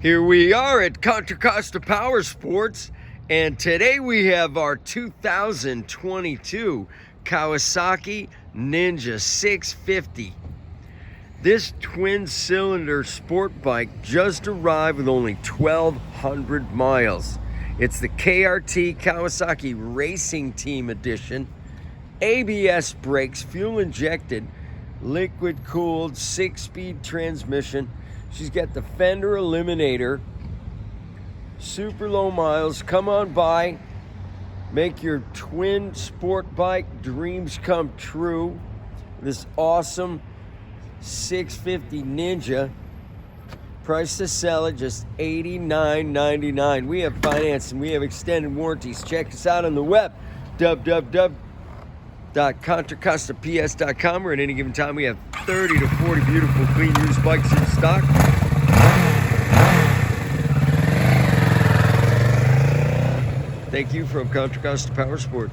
Here we are at Contra Costa Powersports, and today we have our 2022 Kawasaki Ninja 650. This twin-cylinder sport bike just arrived with only 1,200 miles. It's the KRT Kawasaki Racing Team Edition. ABS brakes, fuel injected, liquid cooled, 6-speed transmission. She's got the fender eliminator, super low miles. Come on by, make your twin sport bike dreams come true. This awesome 650 Ninja, price to sell it just $89.99. We have financing, we have extended warranties. Check us out on the web, www.contracostaps.com, or at any given time we have 30 to 40 beautiful clean used bikes in stock. Thank you from Contra Costa Powersports.